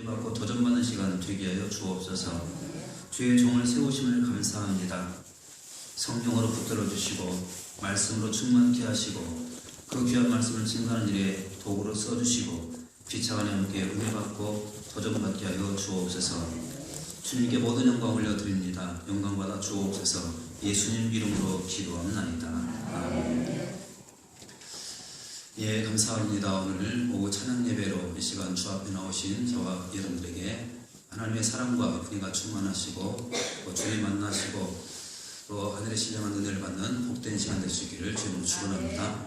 받고 도전받는 시간 되게 하여 주옵소서. 주의 종을 세우심을 감사합니다. 성령으로 붙들어 주시고 말씀으로 충만케 하시고 그 귀한 말씀을 증거하는 일에 도구로 써주시고 비차간에 함께 은혜 받고 도전받게 하여 주옵소서. 주님께 모든 영광 올려드립니다. 영광 받아 주옵소서. 예수님 이름으로 기도합나이다. 아멘. 예, 감사합니다. 오늘 오후 찬양 예배로 이 시간 주 앞에 나오신 저와 여러분들에게 하나님의 사랑과 은혜가 충만하시고 또 주님 만나시고 또 하늘의 신령한 은혜를 받는 복된 시간 될 수 있기를 주님으로 축원합니다.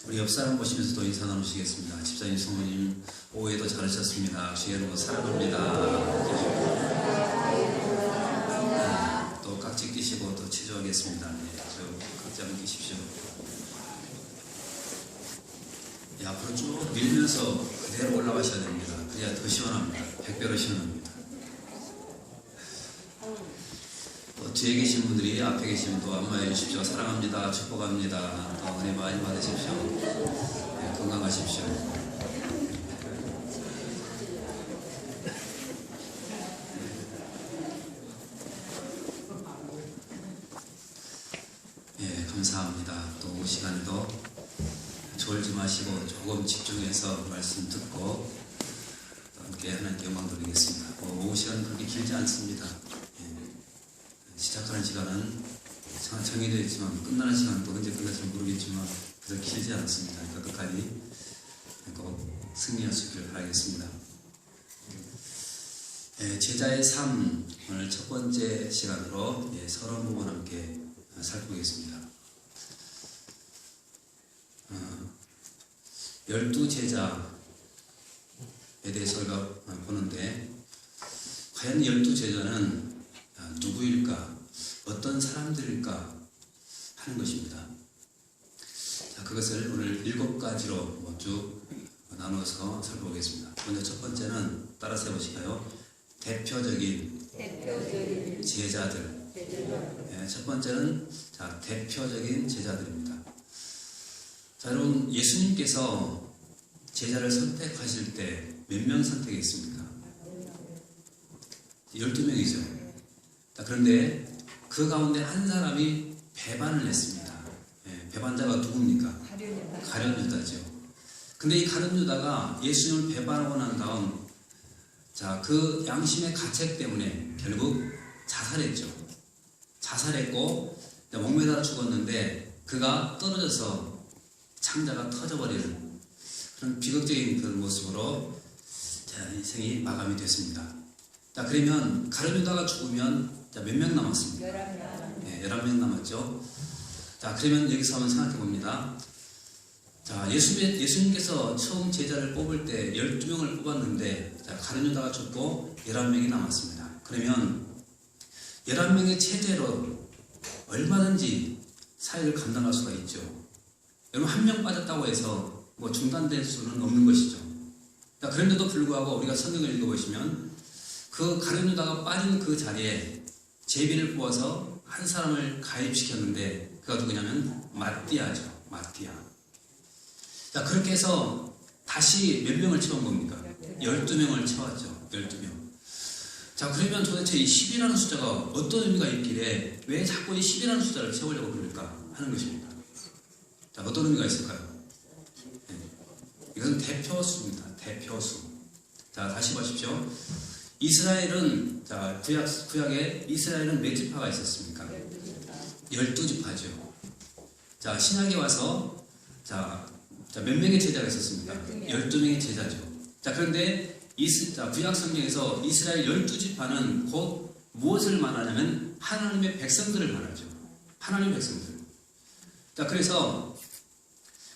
우리 옆 사람 보시면서도 인사 나누시겠습니다. 집사님, 성모님 오후에도 잘하셨습니다. 주의 여러분 사랑합니다. 네, 또 깍지 끼시고 또 체조하겠습니다. 네, 저 깍지 한번 끼십시오. 앞으로 쭉 밀면서 그대로 올라가셔야 됩니다. 그래야 더 시원합니다. 100배로 시원합니다. 또 뒤에 계신 분들이 앞에 계시면 또 안마해 주십시오. 사랑합니다. 축복합니다. 또 은혜 많이 받으십시오. 네, 건강하십시오. 예, 감사합니다. 또 이 시간에도 졸지 마시고 조금 집중해서 말씀 듣고 함께 하나님께 영광 돌리겠습니다. 오후 시간은 그렇게 길지 않습니다. 예. 시작하는 시간은 정해져 있지만 끝나는 시간은 또 언제 끝날지 모르겠지만 그렇게 길지 않습니다. 그러니까 끝까지 꼭 승리할 수 있기를 바라겠습니다. 예, 제자의 삶 오늘 첫 번째 시간으로 서론 부분 함께 살펴보겠습니다. 12제자에 대해서 우리가 보는데 과연 12제자는 누구일까? 어떤 사람들일까? 하는 것입니다. 자, 그것을 오늘 7가지로 쭉 나누어서 살펴보겠습니다. 먼저 첫 번째는 따라서 해보실까요? 대표적인 제자들. 네, 첫 번째는 대표적인 제자들입니다. 자, 여러분, 예수님께서 제자를 선택하실 때 몇 명 선택했습니까? 12명이죠. 그런데 그 가운데 한 사람이 배반을 했습니다. 예, 배반자가 누굽니까? 가룟 유다죠. 근데 이 가룟 유다가 예수님을 배반하고 난 다음 그 양심의 가책 때문에 결국 자살했죠. 자살했고 목매달아 죽었는데 그가 떨어져서 창자가 터져버리는 그런 비극적인 그런 모습으로 인생이 마감이 됐습니다. 자, 그러면 가룟 유다가 죽으면 몇 명 남았습니까? 11명. 네, 11명 남았죠. 자, 그러면 여기서 한번 생각해 봅니다. 자, 예수님께서 처음 제자를 뽑을 때 12명을 뽑았는데 가룟 유다가 죽고 11명이 남았습니다. 그러면 11명의 체제로 얼마든지 사역을 감당할 수가 있죠. 여러분, 한 명 빠졌다고 해서 중단될 수는 없는 것이죠. 그런데도 불구하고 우리가 성경을 읽어보시면 그 가룟 유다가 빠진 그 자리에 제비를 뽑아서 한 사람을 가입시켰는데 그가 누구냐면 마띠아죠. 마띠아. 자, 그렇게 해서 다시 몇 명을 채운 겁니까? 12명을 채웠죠. 12명. 자, 그러면 도대체 이 10이라는 숫자가 어떤 의미가 있길래 왜 자꾸 이 10이라는 숫자를 채우려고 그럴까 하는 것입니다. 자, 어떤 의미가 있을까요? 네. 이것은 대표수입니다. 대표수. 자, 다시 보십시오. 이스라엘은, 구약에 이스라엘은 몇 지파가 있었습니까? 12지파죠. 자, 신약에 와서, 몇 명의 제자가 있었습니까? 12명의 제자죠. 자, 그런데, 구약 성경에서 이스라엘 12지파는 곧 무엇을 말하냐면 하나님의 백성들을 말하죠. 하나님의 백성들. 자, 그래서,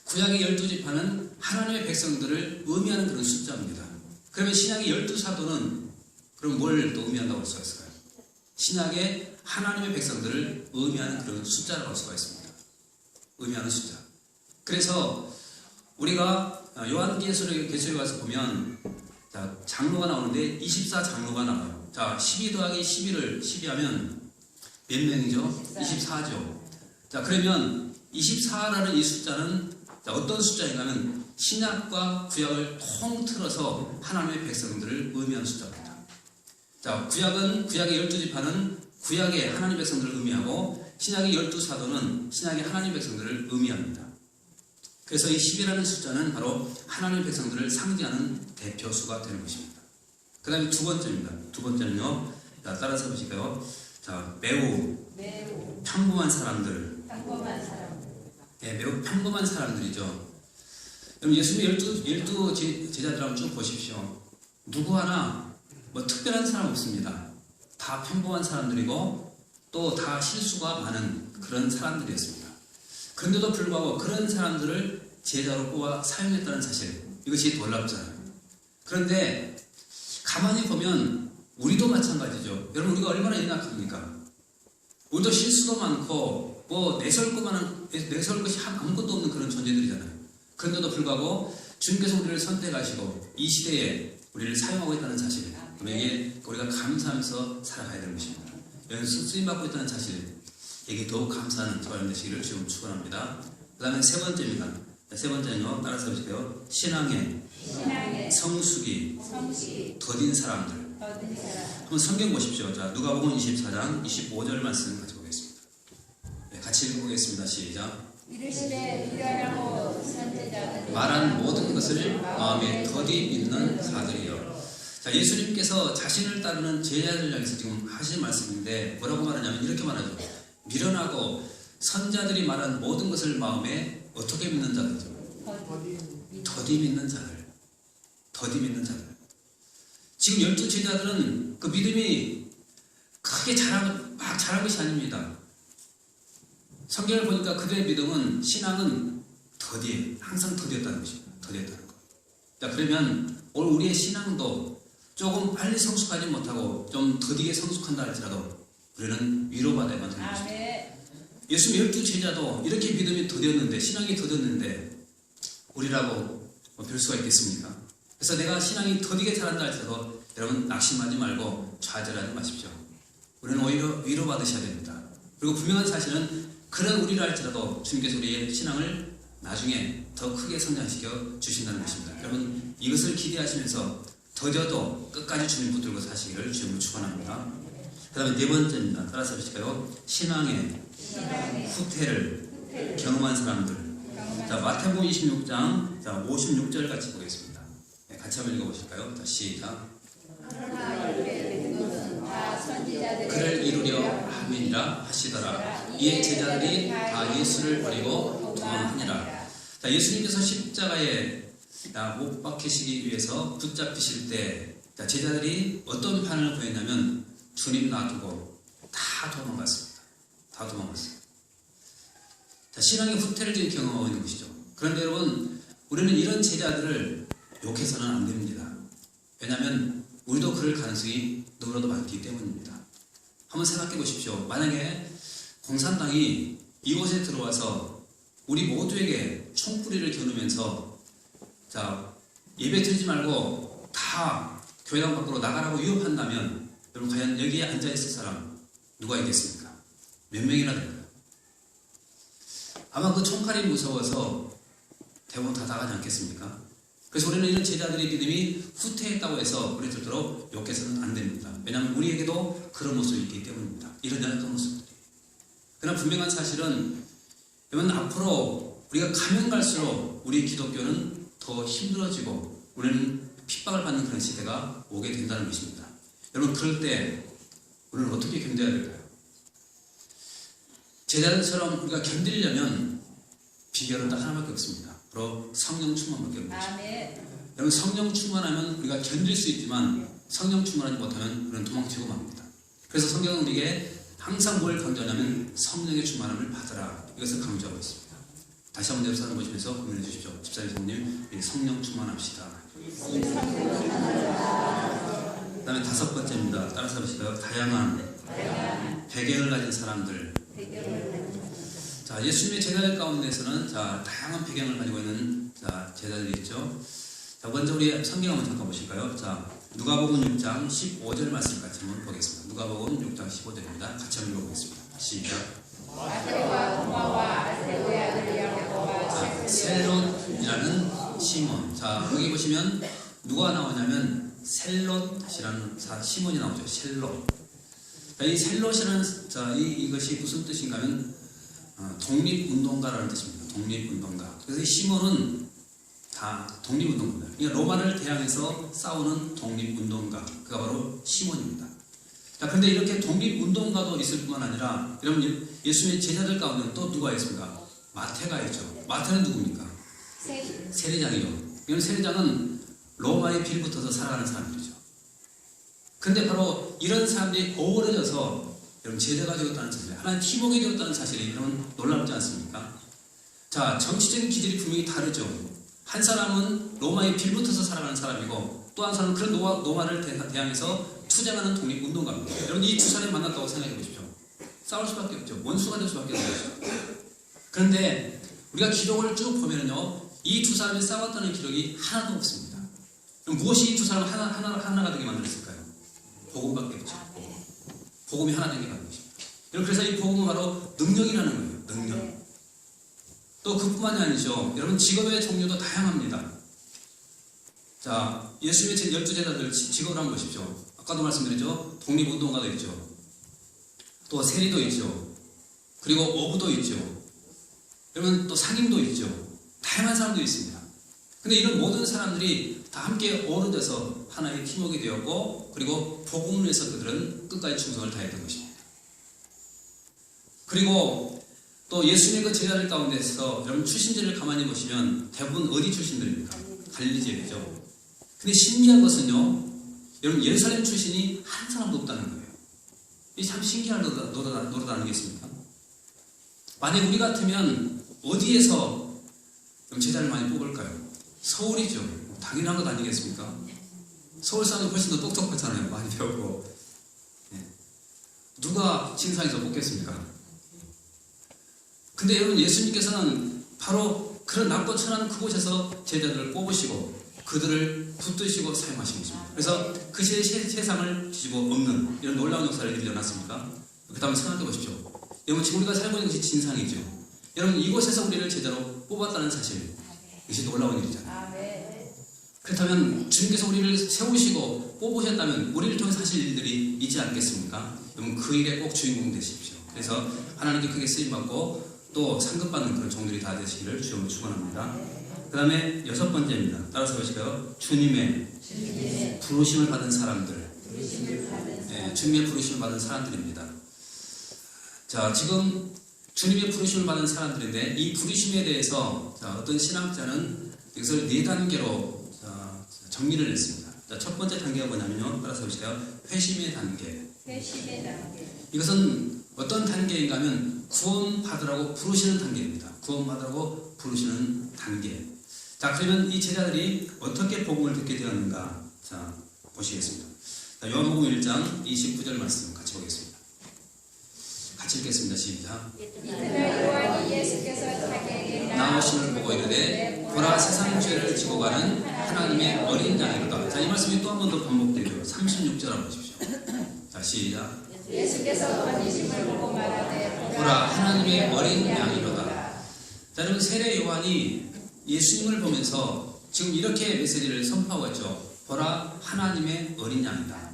구약의 12지파는 하나님의 백성들을 의미하는 그런 숫자입니다. 그러면 신약의 12사도는 그럼 뭘 또 의미한다고 할 수가 있을까요? 신약의 하나님의 백성들을 의미하는 그런 숫자라고 할 수가 있습니다. 의미하는 숫자. 그래서 우리가 요한계시록에 가서 보면 장로가 나오는데 24장로가 나와요. 자, 12 더하기 12를 12하면 몇 명이죠? 24죠. 자, 그러면 24라는 이 숫자는 어떤 숫자인가 하면 신약과 구약을 통틀어서 하나님의 백성들을 의미하는 숫자입니다. 자, 구약의 12지파는 구약의 하나님의 백성들을 의미하고 신약의 12사도는 신약의 하나님의 백성들을 의미합니다. 그래서 이 10이라는 숫자는 바로 하나님의 백성들을 상징하는 대표수가 되는 것입니다. 그 다음에 두 번째입니다. 두 번째는요. 자, 따라서 보실까요? 자, 매우 평범한 사람들. 네, 매우 평범한 사람들이죠. 여러분, 예수님의 12 제자들 한번 쭉 보십시오. 누구 하나 뭐 특별한 사람 없습니다. 다 평범한 사람들이고 또 다 실수가 많은 그런 사람들이었습니다. 그런데도 불구하고 그런 사람들을 제자로 뽑아 사용했다는 사실, 이것이 놀랍잖아요. 그런데 가만히 보면 우리도 마찬가지죠. 여러분, 우리가 얼마나 연약합니까? 우리도 실수도 많고 뭐 내세울 것이 아무것도 없는 그런 존재들이잖아요. 그런데도 불구하고 주님께서 우리를 선택하시고 이 시대에 우리를 사용하고 있다는 사실, 우리가 감사하면서 살아가야 되는 것입니다. 여러분, 쓰임받고 있다는 사실, 이게 더욱 감사하는 저와 되시기를 지금 축원합니다. 그 다음에 세 번째입니다. 세 번째는요, 따라서 보실게요. 신앙의 성숙이 더딘 사람들. 한번 성경 보십시오. 자, 누가복음 24장 25절 말씀 같이 보겠습니다. 네, 같이 읽어보겠습니다. 시작. 말한 모든 것을 마음에 더디 믿는 자들이요. 자, 예수님께서 자신을 따르는 제자들 향해서 지금 하신 말씀인데 뭐라고 말하냐면 이렇게 말하죠. 미련하고 선자들이 말한 모든 것을 마음에 어떻게 믿는 자들이죠? 더디 믿는 자들. 지금 12 제자들은 그 믿음이 크게 막 자란 것이 아닙니다. 성경을 보니까 그들의 믿음은, 신앙은 더디에 항상 더디었다는 것입니다. 더디었다는 것. 자, 그러면 오늘 우리의 신앙도 조금 빨리 성숙하지 못하고 좀 더디게 성숙한다 할지라도 우리는 위로받아야만 되는 것입니다. 예수님 12 제자도 이렇게 믿음이 더뎠는데, 신앙이 더뎠는데 우리라고 별 수가 있겠습니까? 그래서 내가 신앙이 더디게 자란다 할지라도 여러분 낙심하지 말고 좌절하지 마십시오. 우리는 오히려 위로받으셔야 됩니다. 그리고 분명한 사실은 그런 우리를 할지라도 주님께서 우리의 신앙을 나중에 더 크게 성장시켜 주신다는 것입니다. 여러분, 이것을 기대하시면서 더뎌도 끝까지 주님 붙들고 사시기를 주님으로 축원합니다. 그 다음에 네 번째입니다. 따라서 보실까요? 신앙의 후퇴를 경험한 사람들. 자, 마태복음 26장 56절 같이 보겠습니다. 네, 같이 한번 읽어보실까요? 자, 시작. 그를 이루려 함이니라 하시더라. 이에 제자들이 다 예수를 버리고 도망하니라. 자, 예수님께서 십자가에 못 박히시기 위해서 붙잡히실 때 제자들이 어떤 반응을 보였냐면 주님 놔두고 다 도망갔습니다. 자, 신앙의 후퇴를 지금 경험하고 있는 것이죠. 그런데 여러분, 우리는 이런 제자들을 욕해서는 안 됩니다. 왜냐하면 우리도 그럴 가능성이 너무나도 많기 때문입니다. 한번 생각해 보십시오. 만약에 공산당이 이곳에 들어와서 우리 모두에게 총구리를 겨누면서 자, 예배 드리지 말고 다 교회당 밖으로 나가라고 위협한다면 여러분, 과연 여기에 앉아있을 사람 누가 있겠습니까? 몇 명이나 될까요? 아마 그 총칼이 무서워서 대부분 다 나가지 않겠습니까? 그래서 우리는 이런 제자들의 믿음이 후퇴했다고 해서 우리들도 욕해서는 안 됩니다. 왜냐하면 우리에게도 그런 모습이 있기 때문입니다. 이런 연약한 모습들이. 그러나 분명한 사실은 여러분, 앞으로 우리가 가면 갈수록 우리 기독교는 더 힘들어지고 우리는 핍박을 받는 그런 시대가 오게 된다는 것입니다. 여러분, 그럴 때 우리는 어떻게 견뎌야 될까요? 제자들처럼 우리가 견디려면 비결은 딱 하나밖에 없습니다. 바로 성령 충만밖에 없는 것입니다. 여러분, 성령 충만하면 우리가 견딜 수 있지만 성령 충만하지 못하면 우리는 도망치고 맙니다. 그래서 성경은 우리에게 항상 뭘 강조하냐면 성령의 충만함을 받으라, 이것을 강조하고 있습니다. 다시 한번 옆사람 보시면서 고민해 주십시오. 집사님, 성님, 우리 성령 충만합시다. 그 다음에 다섯 번째입니다. 따라서 보실까요? 다양한 배경을 가진 사람들. 자, 예수님의 제자들 가운데서는 자, 다양한 배경을 가지고 있는 제자들이 있죠. 자, 먼저 우리 성경 한번 잠깐 보실까요? 자, 누가복음 6장 15절 말씀 같이 한번 보겠습니다. 누가복음 6장 15절입니다. 같이 한번 읽어보겠습니다. 시작. 셀롯이라는 시몬. 자, 여기 보시면 누가 나오냐면 셀롯이라는 시몬이 나오죠. 셀롯. 이 셀롯이라는 이것이 무슨 뜻인가면 독립운동가라는 뜻입니다. 독립운동가. 그래서 이 시몬은 다 독립운동가입니다. 그러니까 로마를 대항해서 싸우는 독립운동가. 그가 바로 시몬입니다. 자, 그런데 이렇게 독립운동가도 있을 뿐만 아니라 여러분 예수님의 제자들 가운데 또 누가 있습니까? 마태가 있죠. 마태는 누굽니까? 세리장이요. 이런 세리장은 로마의 빌붙어서 살아가는 사람들이죠. 근데 바로 이런 사람들이 어우러져서 여러분 제자가 되었다는 사실, 하나님 팀워크가 되었다는 사실이 여러분 놀랍지 않습니까? 자, 정치적인 기질이 분명히 다르죠. 한 사람은 로마에 빌붙어서 살아가는 사람이고 또 한 사람은 그런 로마를 대항해서 투쟁하는 독립운동가입니다. 여러분 이 두 사람이 만났다고 생각해 보십시오. 싸울 수밖에 없죠. 원수가 될 수밖에 없죠. 그런데 우리가 기록을 쭉 보면요, 이 두 사람이 싸웠다는 기록이 하나도 없습니다. 그럼 무엇이 이 두 사람을 하나가 되게 만들었을까요? 복음밖에 없죠. 복음이 하나 되게 만든 것입니다. 여러분 그래서 이 복음은 바로 능력이라는 거예요. 능력. 또 그뿐만이 아니죠. 여러분 직업의 종류도 다양합니다. 자, 예수님의 12제자들 직업을 한번 보십시오. 아까도 말씀드렸죠. 독립운동가도 있죠. 또 세리도 있죠. 그리고 어부도 있죠. 여러분 또 상임도 있죠. 다양한 사람도 있습니다. 근데 이런 모든 사람들이 다 함께 어우러져서 하나의 팀워크가 되었고 그리고 복음을 위해서 그들은 끝까지 충성을 다했던 것입니다. 그리고 또 예수님의 그 제자들 가운데서 여러분 출신지를 가만히 보시면 대부분 어디 출신들입니까? 갈릴리 지역이죠. 근데 신기한 것은요, 여러분 예루살렘 출신이 한 사람도 없다는 거예요. 이게 참 신기한 노릇 아니겠습니까? 만약 우리 같으면 어디에서 제자를 많이 뽑을까요? 서울이죠. 당연한 것 아니겠습니까? 서울 사람은 훨씬 더 똑똑하잖아요. 많이 배우고. 네. 누가 진상에서 뽑겠습니까? 근데 여러분 예수님께서는 바로 그런 낮고 천한 그곳에서 제자들을 뽑으시고 그들을 붙드시고 사용하신 것입니다. 그래서 그 시대의 세상을 뒤집어 엎는 이런 놀라운 역사를 일어났습니까 그 다음에 생각해 보십시오. 여러분 지금 우리가 살고 있는 것이 진상이죠. 여러분 이곳에서 우리를 제자로 뽑았다는 사실, 이것이 놀라운 일이잖아요. 그렇다면 주님께서 우리를 세우시고 뽑으셨다면 우리를 통해 사실 일들이 있지 않겠습니까? 여러분 그 일에 꼭 주인공 되십시오. 그래서 하나님께 크게 쓰임받고 또 상급받는 그런 종들이 다 되시기를 주님으로 축원합니다. 그 다음에 6번째입니다. 따라서 보실까요? 주님의 부르심을 받은 사람들. 네, 주님의 부르심을 받은 사람들입니다. 자, 지금 주님의 부르심을 받은 사람들인데 이 부르심에 대해서 어떤 신학자는 이것을 4단계로 정리를 했습니다. 자, 첫 번째 단계가 뭐냐면요. 따라서 보실까요? 회심의 단계. 이것은 어떤 단계인가 하면 구원받으라고 부르시는 단계입니다. 구원받으라고 부르시는 단계. 자, 그러면 이 제자들이 어떻게 복음을 듣게 되었는가? 자, 보시겠습니다. 자, 요한복음 1장 29절 말씀 같이 보겠습니다. 같이 읽겠습니다. 시작. 이튿날 요한이 예수께서 자기에게 나오심을 보고 이르되 보라 세상 죄를 지고 가는 하나님의 어린 양이로다. 자, 이 말씀이 또 한 번 더 반복되죠. 36절 한번 보십시오. 자, 시작. 예수께서 번지심을 보고 말하되 보라 하나님의 어린 양이로다. 자, 여러분 세례 요한이 예수님을 보면서 지금 이렇게 메시지를 선포하고 있죠. 보라 하나님의 어린 양이다.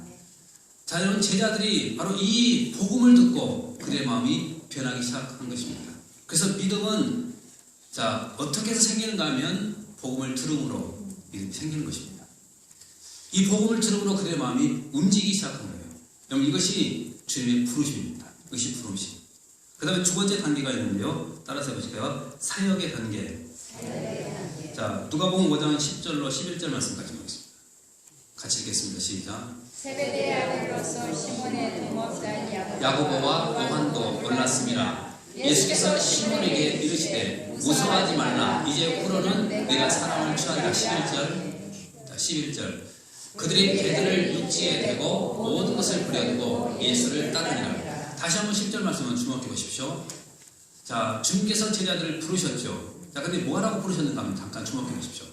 자, 여러분 제자들이 바로 이 복음을 듣고 그들의 마음이 변하기 시작한 것입니다. 그래서 믿음은 자 어떻게 해서 생기는가 하면 복음을 들음으로 믿음이 생기는 것입니다. 이 복음을 들음으로 그들의 마음이 움직이기 시작한 거예요. 여러분 이것이 주님의 부르심입니다. 이것이 부르심. 그 다음에 두 번째 단계가 있는데요. 따라서 해보실까요? 사역의 단계. 자, 누가복음 5장 10절로 11절 말씀까지 보겠습니다. 같이 읽겠습니다. 시작. 세베대의 아들로서 시몬의 동업자인 야고보와 요한도 놀랐습니다. 예수께서 시몬에게 이르시되 무서워하지 말라. 이제 후로는 내가 사람을 취하리라. 11절. 자, 11절. 그들이 개들을 육지에 대고 모든 것을 버려두고 예수를 따르니라. 다시 한번 10절 말씀을 주목해 보십시오. 자, 주님께서 제자들을 부르셨죠. 자, 근데 뭐하라고 부르셨는가 하면 잠깐 주목해 보십시오.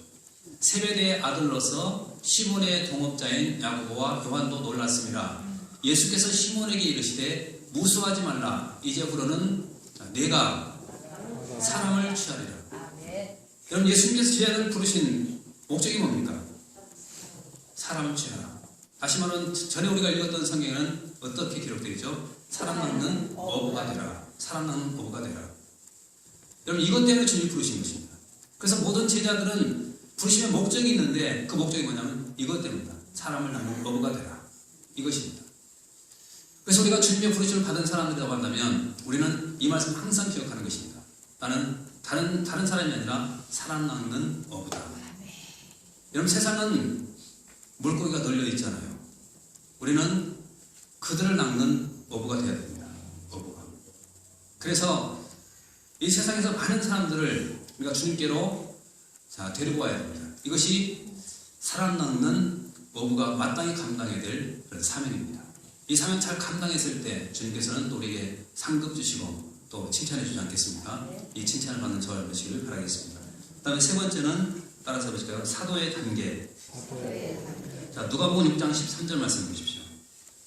세베대의 아들로서 시몬의 동업자인 야고보와 요한도 놀랐습니다. 예수께서 시몬에게 이르시되 무수하지 말라. 이제부로는 내가 사람을 취하리라. 여러분, 예수님께서 제자들을 부르신 목적이 뭡니까? 사람을 취하라. 다시 말하면 전에 우리가 읽었던 성경에는 어떻게 기록되어 있죠? 사람 낳는 어부가 되라. 사람 낳는 어부가 되라. 여러분, 이것 때문에 주님이 부르신 것입니다. 그래서 모든 제자들은 부르심의 목적이 있는데 그 목적이 뭐냐면 이것 때문입니다. 사람을 낳는 어부가 되라. 이것입니다. 그래서 우리가 주님의 부르심을 받은 사람들이라고 한다면 우리는 이 말씀 항상 기억하는 것입니다. 나는 다른 사람이 아니라 사람 낳는 어부다. 여러분, 세상은 물고기가 널려 있잖아요. 우리는 그들을 낚는 어부가 되어야 됩니다. 어부가. 그래서 이 세상에서 많은 사람들을 우리가 주님께로 데리고 와야 됩니다. 이것이 사람 낚는 어부가 마땅히 감당해야 될 그런 사명입니다. 이 사명 잘 감당했을 때 주님께서는 또 우리에게 상급 주시고 또 칭찬해 주지 않겠습니까? 이 칭찬을 받는 저와 되시기를 바라겠습니다. 그 다음에 세 번째는 따라서 보실까요? 사도의 단계. 자, 누가복음 6장 13절 말씀 보십시오.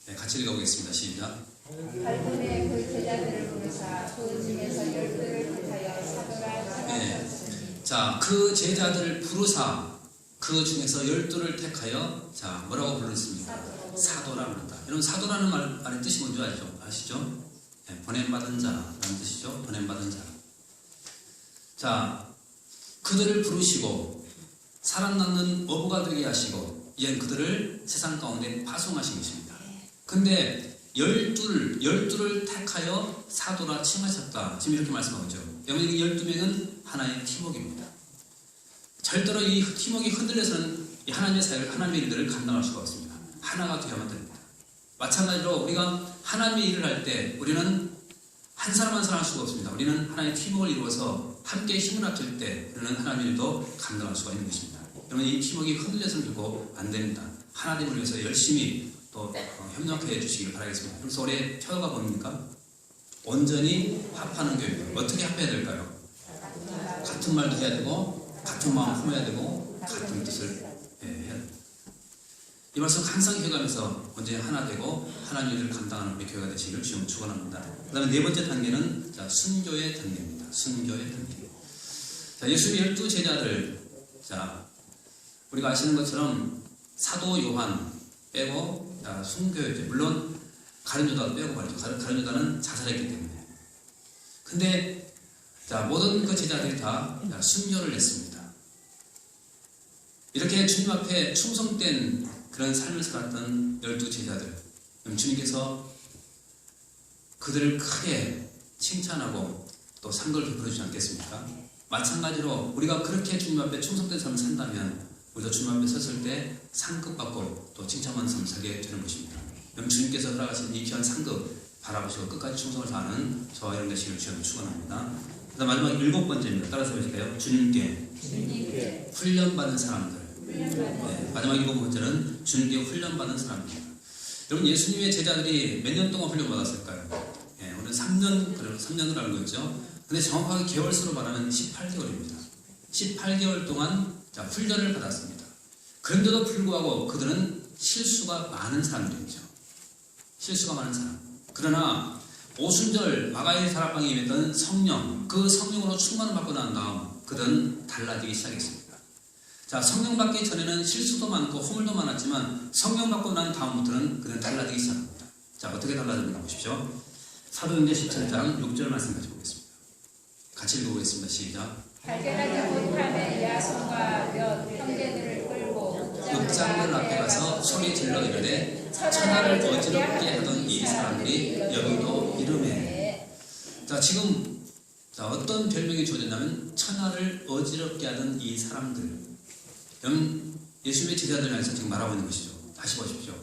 네, 같이 읽어보겠습니다. 시작. 발군의 그 제자들을 부르사 그 중에서 12를 택하여 사도라 네.称하셨으니. 자, 그 제자들을 부르사 그 중에서 12를 택하여 자, 뭐라고 불렀습니까? 사도라 부른다. 여러분, 사도라는 말의 뜻이 뭔지 아시죠? 네, 보냄받은 자라는 뜻이죠. 보냄받은 자. 자, 그들을 부르시고 사람 낳는 어부가 되게 하시고 이젠 그들을 세상 가운데 파송하신 것입니다. 근데 12를 택하여 사도라 칭하셨다. 지금 이렇게 말씀하고 있죠. 여러분, 이 12명은 하나의 팀워크입니다. 절대로 이 팀워크가 흔들려서는 이 하나님의 사역을, 하나님의 일들을 감당할 수가 없습니다. 하나가 되어야만 됩니다. 마찬가지로 우리가 하나님의 일을 할 때 우리는 한 사람 한 사람 할 수가 없습니다. 우리는 하나의 팀워크를 이루어서 함께 힘을 합칠 때 우리는 하나님의 일도 감당할 수가 있는 것입니다. 여러분, 이 팀워크가 흔들려서는 결코 안 됩니다. 하나님을 위해서 열심히 또 협력해 주시길 바라겠습니다. 그래서 올해 표어가 뭡니까? 온전히 합하는 교회입니다. 어떻게 합해야 될까요? 같은 말도 해야 되고 같은 마음 품어야 되고 같은 뜻을 해야 됩니다. 이 말씀 항상 기억하면서 언제 하나 되고 하나님의 일을 감당하는 우리 교회가 되시기를 주님 축원합니다. 그 다음에 네 번째 단계는 순교의 단계입니다. 순교의 단계. 자, 예수님의 12 제자들, 자, 우리가 아시는 것처럼 사도 요한 빼고 순교였죠. 물론 가룟 유다도 빼고 말이죠. 가룟 유다는 자살했기 때문에. 근데 자, 모든 그 제자들이 다 순교를 했습니다. 이렇게 주님 앞에 충성된 그런 삶을 살았던 12 제자들, 주님께서 그들을 크게 칭찬하고 또 상급을 베풀어주지 않겠습니까? 마찬가지로 우리가 그렇게 주님 앞에 충성된 삶을 산다면 우리도 주님 앞에 섰을 때 상급 받고 또 칭찬받는 삶을 살게 되는 것입니다. 그럼 주님께서 허락하신 이 귀한 상급 바라보시고 끝까지 충성을 다하는 저와 여러분 되시기를 주님을 축원합니다. 그다음 마지막 7번째입니다. 따라서 보실까요? 주님께 훈련받은 사람들. 네, 마지막 7번째는 주님께 훈련받은 사람입니다. 여러분, 예수님의 제자들이 몇 년 동안 훈련받았을까요? 네, 오늘 3년으로 알고 있죠. 근데 정확하게 개월수로 말하면 18개월입니다. 18개월 동안 훈련을 받았습니다. 그런데도 불구하고 그들은 실수가 많은 사람들이죠. 실수가 많은 사람. 그러나 오순절 마가의 다락방에 임했던 성령, 그 성령으로 충만을 받고 난 다음 그들은 달라지기 시작했습니다. 자, 성령 받기 전에는 실수도 많고 허물도 많았지만 성령 받고 난 다음부터는 그는 달라지기 시작합니다. 자, 어떻게 달라졌는가 보십시오. 사도행전 17장 6절 말씀 가지고 보겠습니다. 같이 읽어보겠습니다. 시작. 발견하지 못하는 야손과 몇 형제들을 끌고 읍장들 앞에 가서 소리 질러 이르되 천하를 어지럽게 하던 이 사람들이 여기도 이름에. 자, 지금 어떤 별명이 주어졌냐면 천하를 어지럽게 하던 이 사람들. 여러분, 예수님의 제자들 안에서 지금 말하고 있는 것이죠. 다시 보십시오.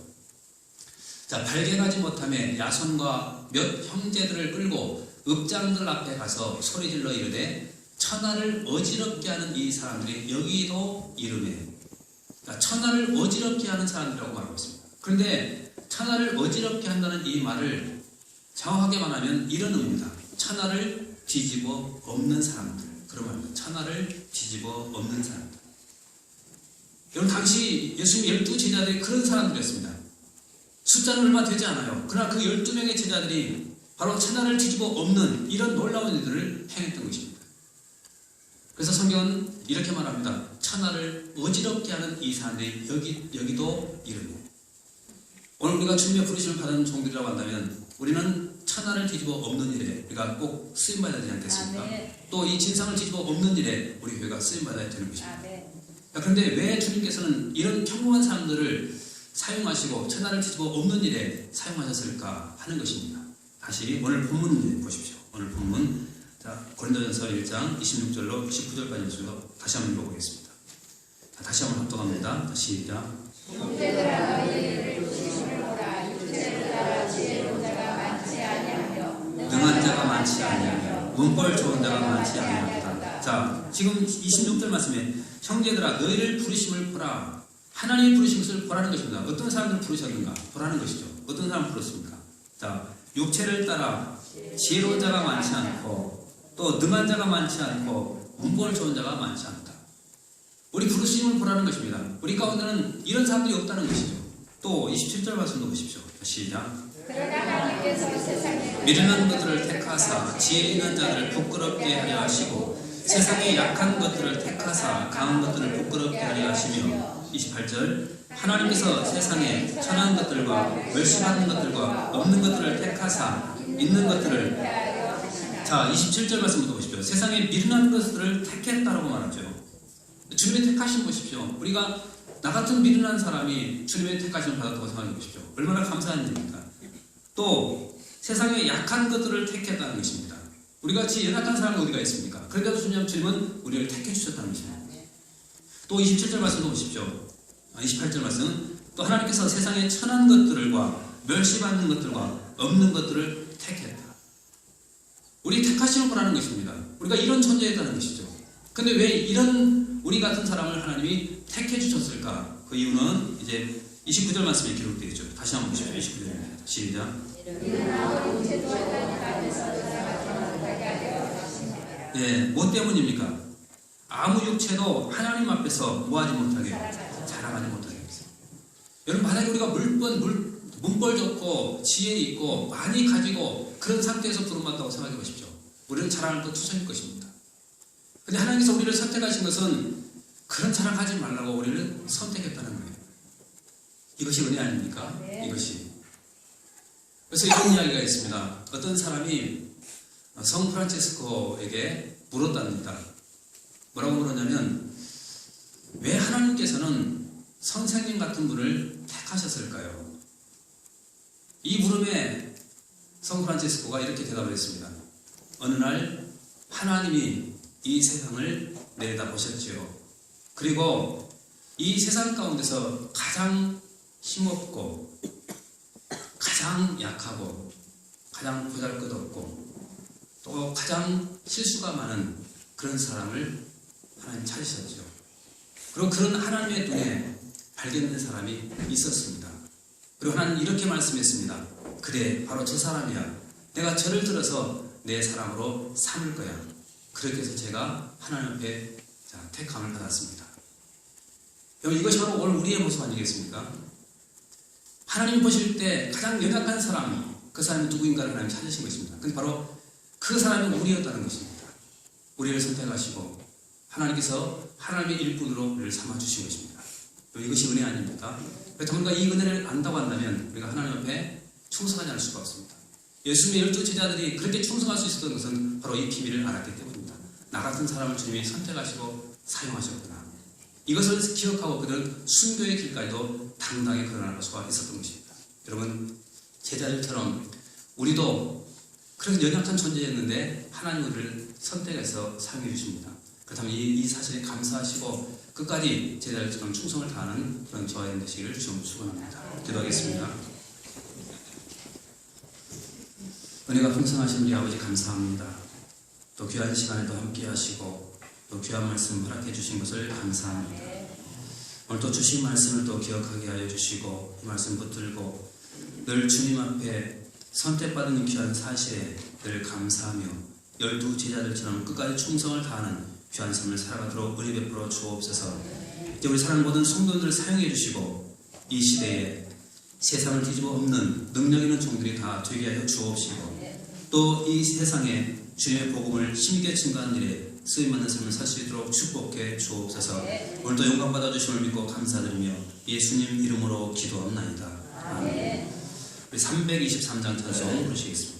자, 발견하지 못하며 야손과 몇 형제들을 끌고 읍장들 앞에 가서 소리 질러 이르되 천하를 어지럽게 하는 이 사람들이 여기도 이름에. 천하를 어지럽게 하는 사람들이라고 말하고 있습니다. 그런데 천하를 어지럽게 한다는 이 말을 정확하게 말하면 이런 의미입니다. 천하를 뒤집어 엎는 사람들. 그런 말입니다. 천하를 뒤집어 엎는 사람들. 여러분, 당시 예수님 12 제자들이 그런 사람들이었습니다. 숫자는 얼마 되지 않아요. 그러나 그 12명의 제자들이 바로 천하를 뒤집어 엎는 이런 놀라운 일들을 행했던 것입니다. 그래서 성경은 이렇게 말합니다. 천하를 어지럽게 하는 이 사람들이 여기도 이르고. 오늘 우리가 주님의 부르심을 받은 종들이라고 한다면 우리는 천하를 뒤집어 엎는 일에 우리가 꼭 쓰임받아야 되지 않겠습니까? 또 이 진상을 뒤집어 엎는 일에 우리 교회가 쓰임받아야 되는 것입니다. 그런데 왜 주님께서는 이런 평범한 사람들을 사용하시고 천하를 뒤집어 엎는 일에 사용하셨을까 하는 것입니다. 다시 오늘 본문 보십시오. 오늘 본문 고린도전서 1장 26절로 19절까지 읽어서 다시 한번 읽어보겠습니다. 다시 한번 합독합니다. 시작. 형제들아 너희를 부르심을 보라. 육체를 따라 지혜로운 자가 많지 아니하며 능한 자가 많지 아니하며 문벌 좋은 자가 많지 아니하다. 자, 지금 26절 말씀에 형제들아 너희를 부르심을 보라. 하나님이 부르신 것을 보라는 것입니다. 어떤 사람들 부르셨는가? 보라는 것이죠. 어떤 사람 부르셨습니까? 자, 육체를 따라 지혜로운 자가 많지 않고 또 능한 자가 많지 않고 문벌 좋은 자가 많지 않다. 우리 부르심을 보라는 것입니다. 우리 가운데는 이런 사람들이 없다는 것이죠. 또 27절 말씀도 보십시오. 시작. 그러나 하나님께서 세상에 미련한 것들을 택하사 지혜 있는 자들을 부끄럽게 하려 하시고 세상에 약한 것들을 택하사 강한 것들을 부끄럽게 하려 하시며 28절 하나님께서 세상에 천한 것들과 멸시받는 것들과 없는 것들을 택하사 있는 것들을 자 27절 말씀부터 보십시오. 세상에 미련한 것들을 택했다라고 말하죠. 주님의 택하심 보십시오. 우리가 나 같은 미련한 사람이 주님의 택하심을 받았다고 생각해 보십시오. 얼마나 감사한 일입니까? 또 세상에 약한 것들을 택했다는 것입니다. 우리 같이 연약한 사람이 어디가 있습니까? 그러니까 주님은 우리를 택해 주셨다는 것입니다. 또 27절 말씀도 보십시오. 28절 말씀 또 하나님께서 세상에 천한 것들과 멸시받는 것들과 없는 것들을 택했다. 우리 택하심을 보라는 것입니다. 우리가 이런 존재였다는 것이죠. 근데 왜 이런 우리 같은 사람을 하나님이 택해 주셨을까? 그 이유는 이제 29절 말씀에 기록되어 있죠. 다시 한번 보십시오. 29절입니다. 시작. 예, 뭐 때문입니까? 아무 육체도 하나님 앞에서 뭐하지 못하게 자랑하지 못하게 했어요. 여러분 만약에 우리가 문벌 좋고 지혜 있고 많이 가지고 그런 상태에서 부름받다고 생각해 보십시오. 우리는 자랑할 것 투성일 것입니다. 근데 하나님께서 우리를 선택하신 것은 그런 자랑하지 말라고 우리를 선택했다는 거예요. 이것이 은혜 아닙니까? 네. 이것이. 그래서 이런 이야기가 있습니다. 어떤 사람이 성 프란체스코에게 물었답니다. 뭐라고 물었냐면 왜 하나님께서는 선생님 같은 분을 택하셨을까요? 이 물음에 성 프란체스코가 이렇게 대답을 했습니다. 어느 날 하나님이 이 세상을 내다보셨지요. 그리고 이 세상 가운데서 가장 힘없고 가장 약하고 가장 보잘것없고 또 가장 실수가 많은 그런 사람을 하나님 찾으셨죠. 그리고 그런 하나님의 눈에 발견된 사람이 있었습니다. 그리고 하나님 이렇게 말씀했습니다. 그래 바로 저 사람이야. 내가 저를 들어서 내 사람으로 삼을 거야. 그렇게 해서 제가 하나님 앞에 택함을 받았습니다. 여러분 이것이 바로 오늘 우리의 모습 아니겠습니까? 하나님 보실 때 가장 연약한 사람, 그 사람이 누구인가를 하나님 찾으신 것입니다. 근데 바로 그 사람이 우리였다는 것입니다. 우리를 선택하시고 하나님께서 하나님의 일꾼으로 우리를 삼아주신 것입니다. 이것이 은혜 아닙니까? 그래서 우리가 이 은혜를 안다고 한다면 우리가 하나님 앞에 충성하지 않을 수가 없습니다. 예수님의 12 제자들이 그렇게 충성할 수 있었던 것은 바로 이 비밀을 알았기 때문입니다. 나 같은 사람을 주님이 선택하시고 사용하셨구나. 이것을 기억하고 그들은 순교의 길까지도 당당히 걸어나갈 수가 있었던 것입니다. 여러분 제자들처럼 우리도 그런 연약한 존재였는데 하나님 우리를 선택해서 사용해 주십니다. 그렇다면 이 사실에 감사하시고 끝까지 제자들처럼 충성을 다하는 그런 저와 여러분 되시기를 주님 축원합니다. 기도하겠습니다. 은혜가 풍성하신 우리 아버지 감사합니다. 또 귀한 시간에도 함께 하시고 또 귀한 말씀 허락해 주신 것을 감사합니다. 오늘 또 주신 말씀을 또 기억하게 하여 주시고 이 말씀 붙들고 늘 주님 앞에 선택받은 귀한 사실에 늘 감사하며 12 제자들처럼 끝까지 충성을 다하는 귀한 삶을 살아가도록 은혜 베풀어 주옵소서. 이제 우리 사랑 모든 성도들을 사용해 주시고 이 시대에 세상을 뒤집어 엎는 능력 있는 종들이 다 되게 하여 주옵시고 또 이 세상에 주님의 복음을 힘있게 증거하는 일에 쓰임받는 삶을 살 수 있도록 축복해 주옵소서. 오늘도 영광 받아주심을 믿고 감사드리며 예수님 이름으로 기도합나이다. 아멘. 우리 323장 찬송 부르시겠습니다.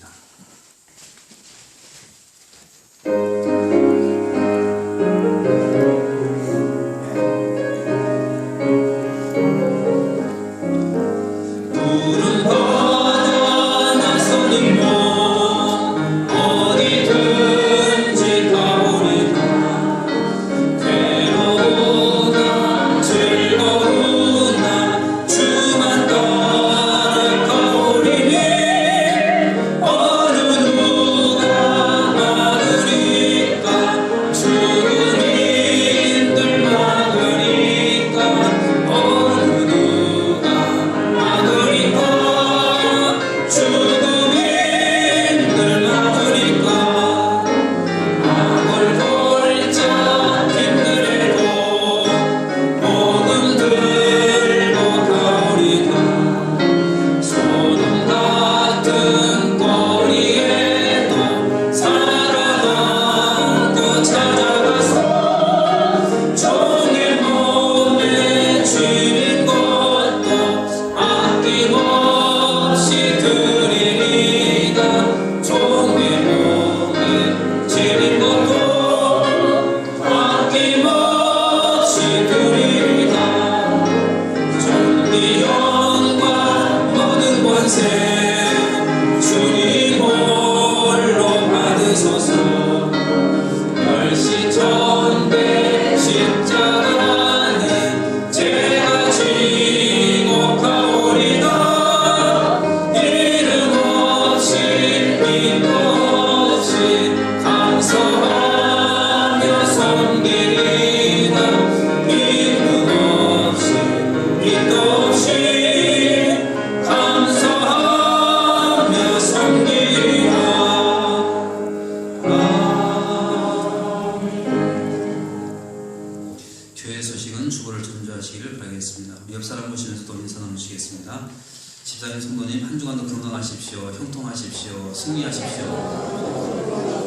집사님, 성도님 한 주간도 건강하십시오. 형통하십시오. 승리하십시오.